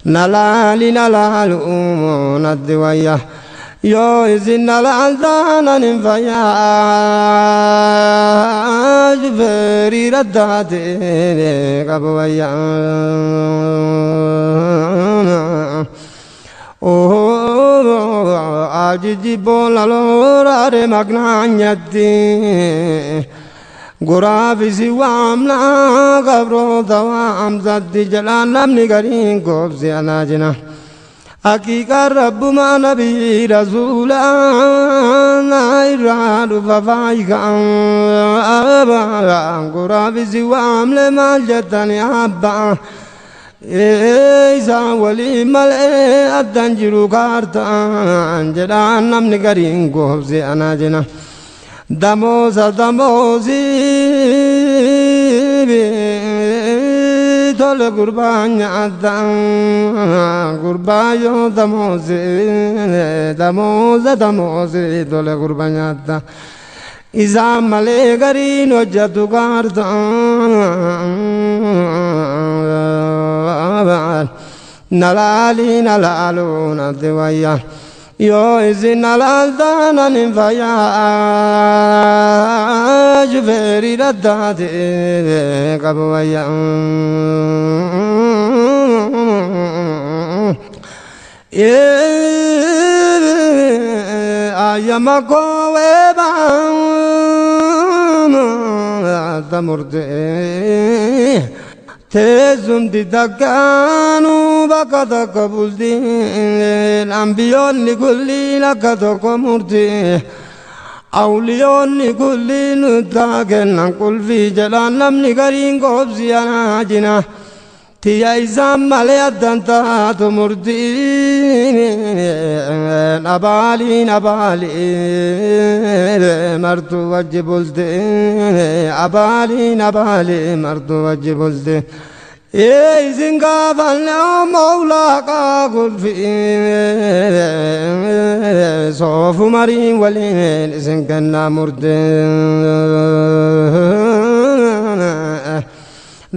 nalaali nalaalu naddi wayyaa yoo isin nalaaltaanan hin fayyaa shufeerii radaatii qabu wayyaa ajiji bola lorare magnaanyatti guraafisi waamna gabroota waamsatti jedhaan namni gariin koobsi anaajina haqiiqaan rabbuma nabii rasuulaa irraa dhufa faayikaan guraafisi waamle maal jettani abbaa isaan waliin malee addan jiru kaartaan jedhaan namni gariin koobsi anaajina damoosa damoosii tole gurbaa nyaatan gurbaa yoo damoosii tole gurbaa nyaatan isaan malee gariin hojjetu kaartaan nalaali nalaalu naddi wayyaa yoo isin nalaaltaanan hin fayyaa shufeerii radaatii qabu wayyaa ayyama koowee baata murtee teessumti takkaanuu bakka tokko bulti ambiyoonni kulliin akka tokko murti awliyoonni kulliin nuttaa kennan qulfii jedhaan namni gariin koobsi anaajina tiyya isaan malee addan taatu murti abaaliin martuu wajji bulte abaaliin martuu wajji bulte isin gaafanne mawlaaqaa kulfii soofu mariin waliin isin kennaa murte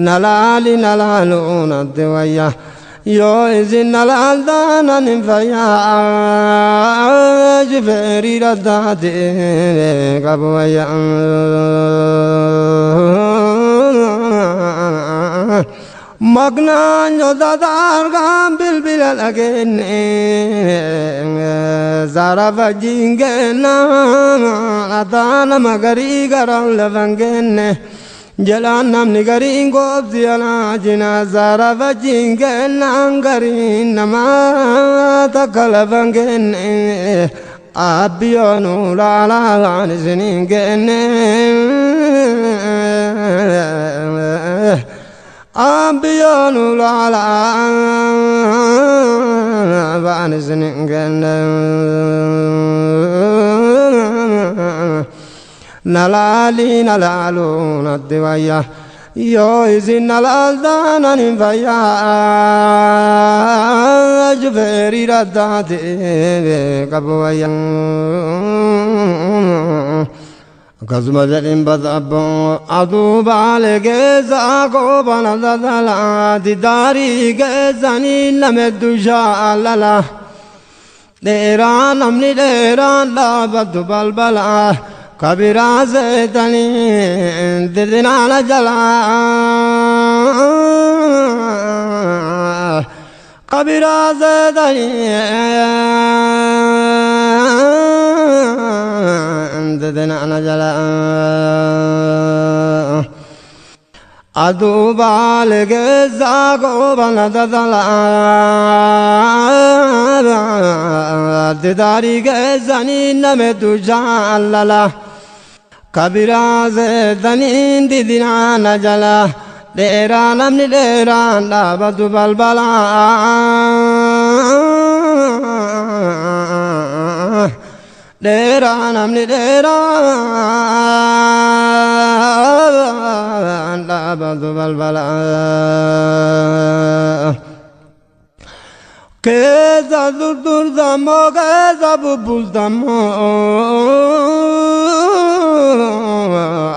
nalaali nalaalu naddi wayyaa yoo isin nalaaltaanan hin fayyaa shufeerii radaatii qabu wayyaa magnaanyota taargaan bilbila dhageenne zara fajjiin kenna ataana magarii garan lafan kenne jedhaan namni gariin koobsi anaajina zara fajjiin kennaan gariin namaa takka lafan kenne abbiyoonu laalaan isiniin kenne abbiyoonu laalaan isiniin kenne nalaali nalaalu naddi wayyaa yoo isin nalaaltaanan hin fayyaa shufeerii radaatii qabu wayyaa akkasuma jedhin badabbo aduu baale keessaa koobana dadalaati daarii keessanii nameddu shaallala dheeraa namni dheeraan dhaabatu balbalaa kabiraa seetanii didinaana jalaa kabiraa seetanii didinaana jalaa aduu baale keessaa koobana dadalaati daarii keessanii nameddu shaallala kabiraa seetanii didinaana jalaa dheeraa namni dheeraan dhaabatu balbalaa dheeraa namni dheeraan dhaabatu balbalaa keessa turturtammoo keessa bubbultammoo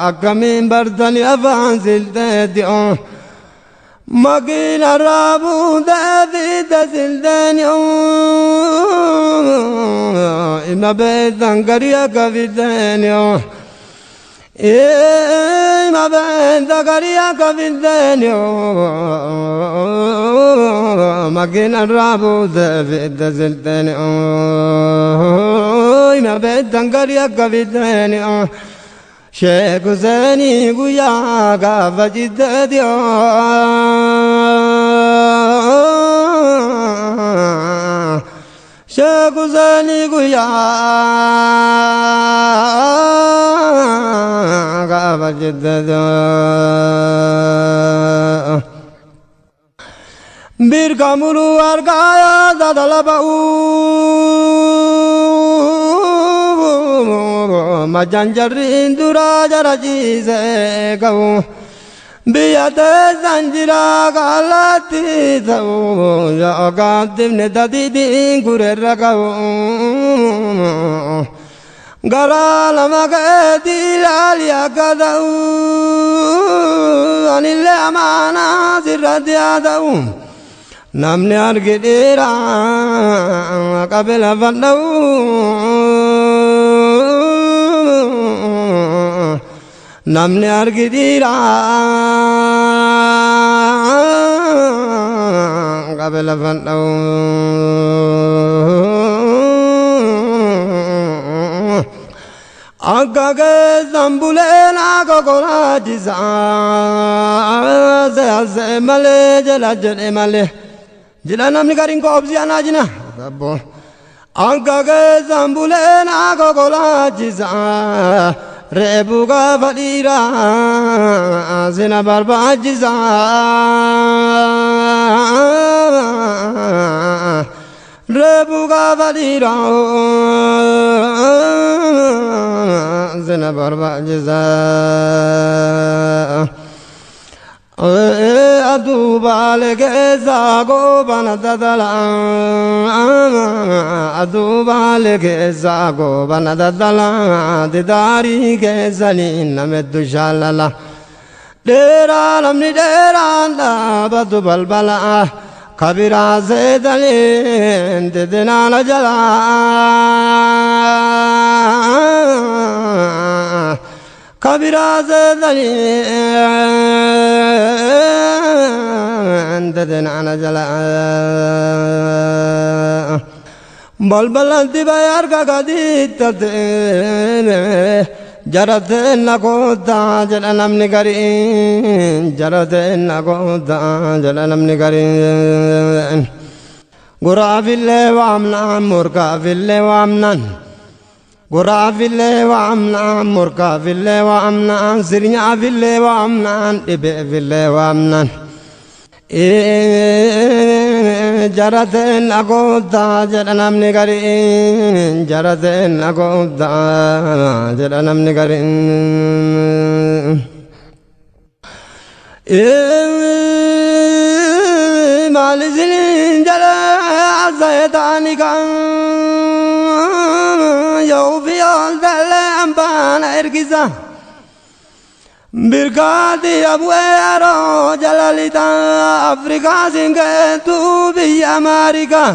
akkamiin bartanii afaan silteetti مكين الرابو دافي تسلدني إما بيتان قريا كفيدني إما بيتان قريا كفيدني مكين الرابو دافي تسلدني إما بيتان قريا كفيدني شek Huseen guyyaa gaafa jiddeeti shek Huseen guyyaa gaafa jiddeeti birka muluu argaa dadalaba'uu majanjarrin dura jarajiise qabu biyyate sanjira kalatti ta'u yookaantifne tatiitiin kurerra qabu gara lama keetti ilaali akka ta'u anillee amaanaa sirratti haa ta'u namni argi dhiira qabe lafa dha'u namni argi dhiira qabe lafa dha'u akka keessan buleen akka koraachisa se'asee malee jala jedhe malee jila namni gariin koobsi anaa jina akka keessan buleen akka koraachisa reebu gaafa dhiira sina barbaachisa reebu gaafa dhiira sina barbaachisa aduu baale keessa goobana dadala aduu baale keessa goobana dadala didaarii keessanii nameddu shaalala dheeraa namni dheeraan dhaabatu balbala kabiraa seetanii didinaana jala kabiraa seetanii didinaana jala balbalanti bayar kakadiittate jarateen koota jedha namni gariin jarateen koota jedha namni gariin guraafillee waamnaan murkaafillee waamnaan guraafillee waamnaan murkaafillee waamnaan sirnyaafillee waamnaan dhibeefillee waamnaan jarateen koota jedha namni gariin jarateen koota jedha namni gariin maali isiniin jala seetaani kan yoo fi ooltelle ambaana ergisa birkaati abu'ee aroo jalalita afrikaa singeetu biyya amaarikaa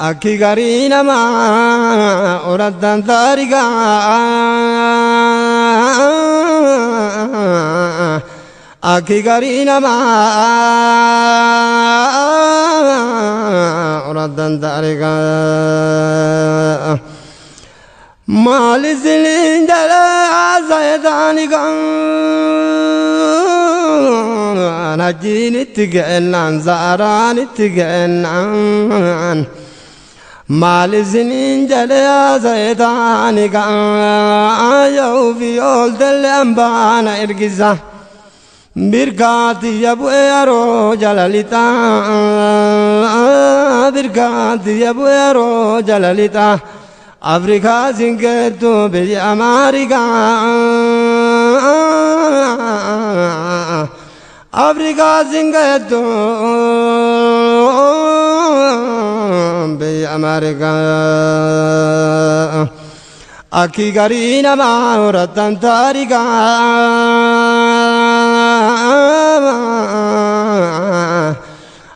akki garii namaa orattan taarikaa akki garii namaa orattan taarikaa maali isiniin jala seetaani kan najiin itti ge'ennaan zaaraan itti ge'ennaan maali isiniin jala seetaani kan yoo fi ooltelle ambaana ergisa birkaatiyya bu'ee aroo jalalita birkaatiyya bu'ee aroo jalalita afrikaa singeetu biyya amaarikaa afrikaa singeetu biyya amaarikaa akki garii namaa horattan taarikaa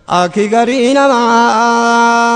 Aki garii namaa